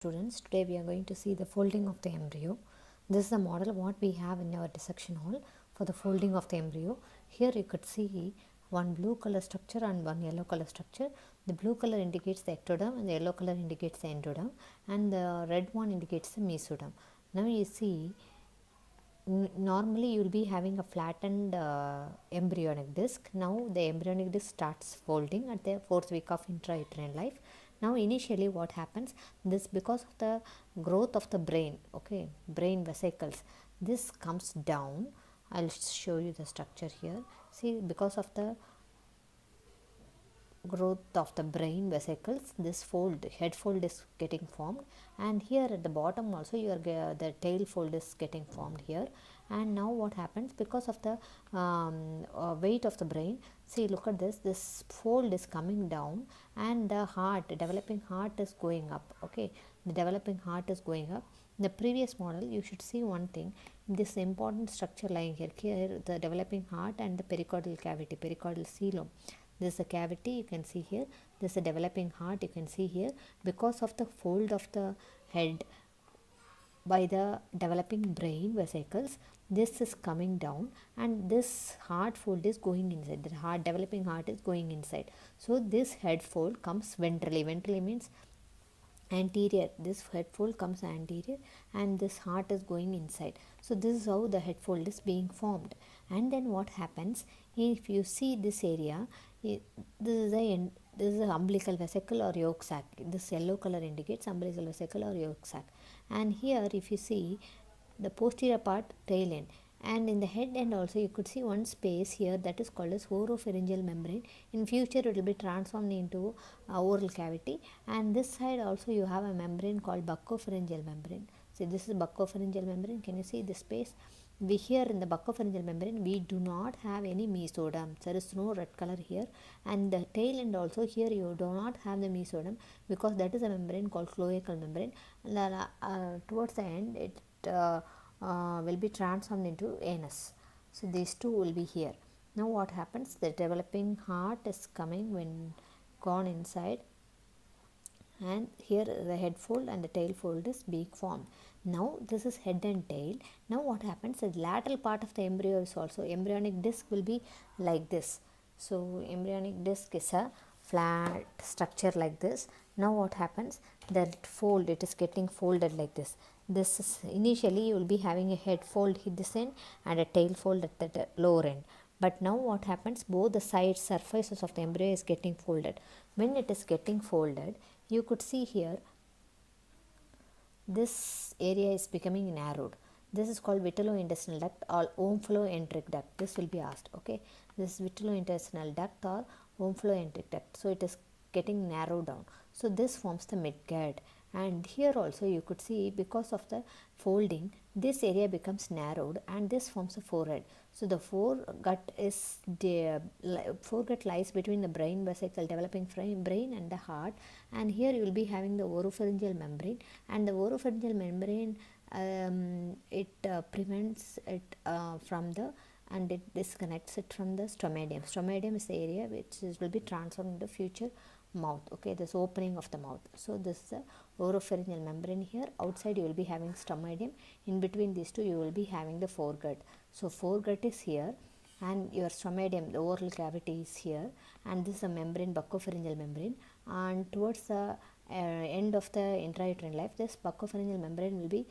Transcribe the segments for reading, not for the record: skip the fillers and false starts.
Students, today we are going to see the folding of the embryo. This is the model what we have in our dissection hall for the folding of the embryo. Here you could see one blue color structure and one yellow color structure. The blue color indicates the ectoderm and the yellow color indicates the endoderm, and the red one indicates the mesoderm. Now you see, normally you will be having a flattened embryonic disc. Now the embryonic disc starts folding at the 4th week of intrauterine life. Now initially what happens, this because of the growth of the brain, okay, brain vesicles, this comes down. I'll show you the structure here. See, because of the growth of the brain vesicles, this fold, head fold is getting formed, and here at the bottom also the tail fold is getting formed here. And now what happens, because of the weight of the brain, see, look at this fold is coming down, and the developing heart is going up. Okay, the developing heart is going up. In the previous model, you should see one thing, this important structure lying here, the developing heart and the pericardial cavity, pericardial coelom. This is a cavity, you can see here. This is a developing heart, you can see here. Because of the fold of the head by the developing brain vesicles, this is coming down, and this heart fold is going inside. The developing heart is going inside. So this head fold comes ventrally. Ventrally means anterior. This head fold comes anterior, and this heart is going inside. So this is how the head fold is being formed. And then what happens, if you see this area, this is the umbilical vesicle or yolk sac. This yellow color indicates umbilical vesicle or yolk sac. And here if you see the posterior part, tail end, and in the head end also you could see one space here that is called as oropharyngeal membrane. In future it will be transformed into oral cavity, and this side also you have a membrane called buccopharyngeal membrane. See, this is buccopharyngeal membrane. Can you see this space? We here in the buccopharyngeal membrane, we do not have any mesoderm. There is no red color here, and the tail end also here you do not have the mesoderm, because that is a membrane called cloacal membrane. Towards the end it will be transformed into anus. So these two will be here. Now what happens, the developing heart is coming when gone inside, and here the head fold and the tail fold is being formed. Now this is head and tail. Now what happens, the lateral part of the embryo is also, embryonic disc will be like this. So embryonic disc is a flat structure like this. Now what happens, that fold, it is getting folded like this. This is initially you will be having a head fold at this end and a tail fold at the lower end. But now what happens, both the side surfaces of the embryo is getting folded. When it is getting folded, you could see here this area is becoming narrowed. This is called vitellointestinal duct or omphalloenteric duct. This will be asked. Okay, this is vitellointestinal duct or omphalloenteric duct. So it is getting narrowed down. So this forms the midgut, and here also you could see, because of the folding, this area becomes narrowed, and this forms a forehead. So the foregut lies between the brain vesicle, developing brain, and the heart. And here you will be having the oropharyngeal membrane, and the oropharyngeal membrane prevents it from the, and it disconnects it from the stomatium. Stomatium is the area which will be transformed into future mouth. Okay, this opening of the mouth. So this is the oropharyngeal membrane here. Outside you will be having stomatium. In between these two you will be having the foregut. So foregut is here, and your stomatium, the oral cavity, is here, and this is a membrane, buccopharyngeal membrane. And towards the end of the intrauterine life, this buccopharyngeal membrane will be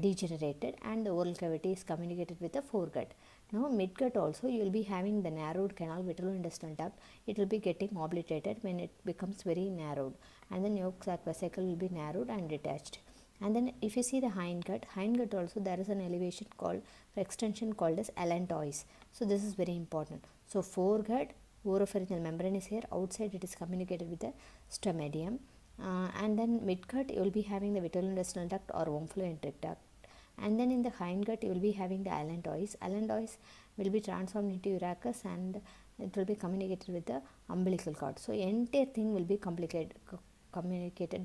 degenerated, and the oral cavity is communicated with the foregut. Now midgut also you will be having the narrowed canal, vitellointestinal duct. It will be getting obliterated when it becomes very narrowed, and then yolk sac vesicle will be narrowed and detached. And then if you see the hindgut also, there is an elevation called, extension called as allantois. So this is very important. So foregut, oropharyngeal membrane is here. Outside it is communicated with the stomatium. And then midgut you will be having the vitellointestinal duct or omphalloenteric duct. And then in the hindgut you will be having the allantois. Allantois will be transformed into urachus, and it will be communicated with the umbilical cord. So entire thing will be communicated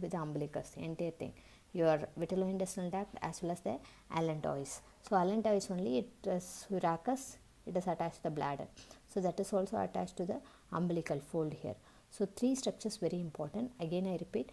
with the umbilicus, entire thing, your vitellointestinal duct as well as the allantois. So allantois only, it is urachus, it is attached to the bladder. So that is also attached to the umbilical fold here. So three structures very important. Again I repeat,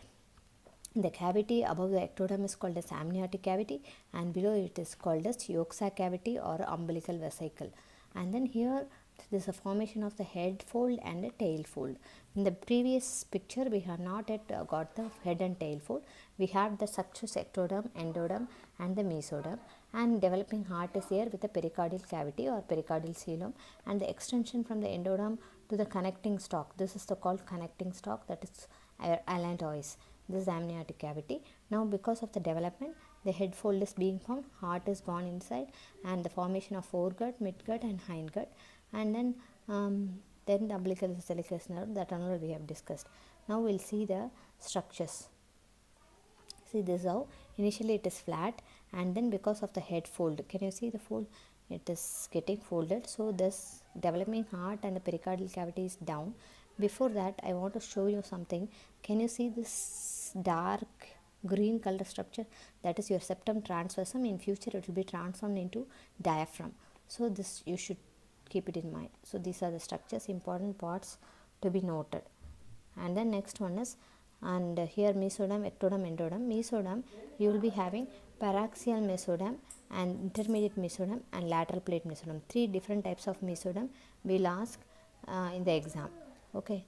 The cavity above the ectoderm is called as amniotic cavity, and below it is called as yolk sac cavity or umbilical vesicle. And then here there is a formation of the head fold and a tail fold. In the previous picture we have not yet got the head and tail fold. We have the succus ectoderm, endoderm and the mesoderm, and developing heart is here with the pericardial cavity or pericardial coelom, and the extension from the endoderm to the connecting stalk. This is the called connecting stalk, that is allantois. This is amniotic cavity. Now because of the development, the head fold is being formed, heart is gone inside, and the formation of foregut, midgut and hindgut, and then the umbilical vesicle nerve, that another we have discussed. Now we'll see the structures. See, this is how initially it is flat, and then because of the head fold, can you see the fold? It is getting folded. So this developing heart and the pericardial cavity is down. Before that, I want to show you something. Can you see this dark green color structure? That is your septum transversum. In future it will be transformed into diaphragm. So this you should keep it in mind. So these are the structures, important parts to be noted. And then next one is, and here mesoderm, ectoderm, endoderm. Mesoderm, you will be having paraxial mesoderm and intermediate mesoderm and lateral plate mesoderm. Three different types of mesoderm will ask in the exam. Okay.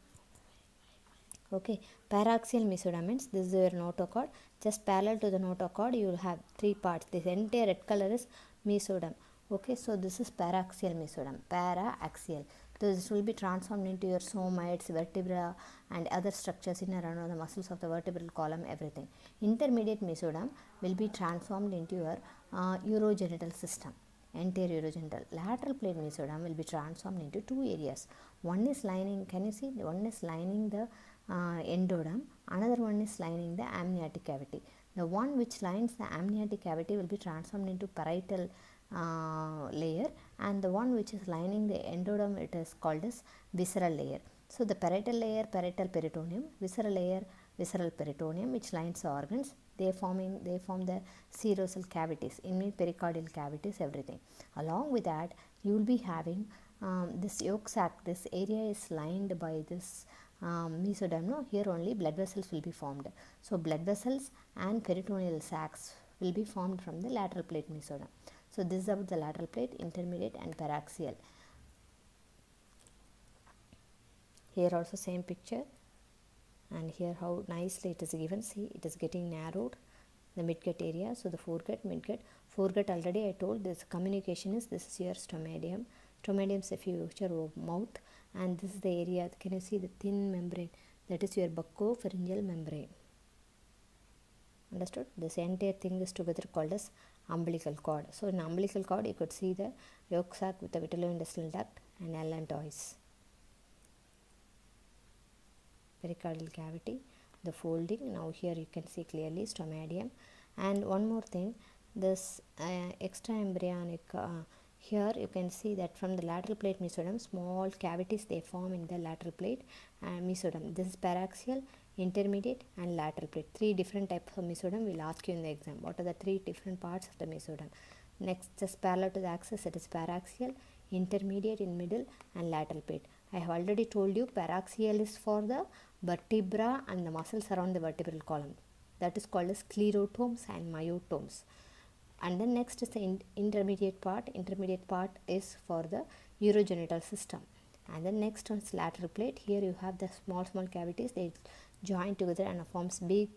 Paraxial mesoderm means this is your notochord. Just parallel to the notochord, you will have three parts. This entire red color is mesoderm. Okay, so this is paraxial mesoderm. Para-axial. This will be transformed into your somites, vertebra and other structures in and around the muscles of the vertebral column, everything. Intermediate mesoderm will be transformed into your urogenital system, entire urogenital. Lateral plate mesoderm will be transformed into two areas. One is lining, can you see? One is lining the endoderm, another one is lining the amniotic cavity. The one which lines the amniotic cavity will be transformed into parietal layer, and the one which is lining the endoderm, it is called as visceral layer. So the parietal layer, parietal peritoneum, visceral layer, visceral peritoneum, which lines the organs. They form the serosal cavities, in pericardial cavities, everything. Along with that, you will be having this yolk sac. This area is lined by this mesoderm. No, here only blood vessels will be formed. So blood vessels and peritoneal sacs will be formed from the lateral plate mesoderm. So this is about the lateral plate, intermediate and paraxial. Here also same picture, and here how nicely it is given. See, it is getting narrowed, the midgut area. So the foregut, midgut. Foregut already I told, this communication is, this is your stomatium. Stomatium is a future mouth, and this is the area. Can you see the thin membrane? That is your buccopharyngeal membrane. Understood? This entire thing is together called as umbilical cord. So in umbilical cord you could see the yolk sac with the vitellointestinal duct and allantois. Pericardial cavity, the folding. Now here you can see clearly stomatium. And one more thing, this extra embryonic, here you can see that from the lateral plate mesoderm, small cavities they form in the lateral plate mesoderm. This is paraxial, intermediate and lateral plate. Three different types of mesoderm will ask you in the exam. What are the three different parts of the mesoderm? Next, just parallel to the axis, it is paraxial, intermediate in middle and lateral plate. I have already told you paraxial is for the vertebra and the muscles around the vertebral column. That is called as sclerotomes and myotomes. And then next is the intermediate part. Intermediate part is for the urogenital system. And then next one is lateral plate. Here you have the small cavities. They join together and forms big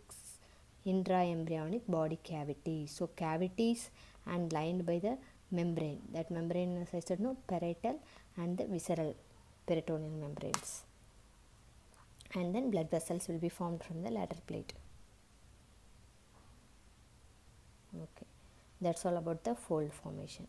intraembryonic body cavity. So cavities and lined by the membrane. That membrane, as I said, no, parietal and the visceral peritoneal membranes. And then blood vessels will be formed from the lateral plate. Okay, that's all about the fold formation.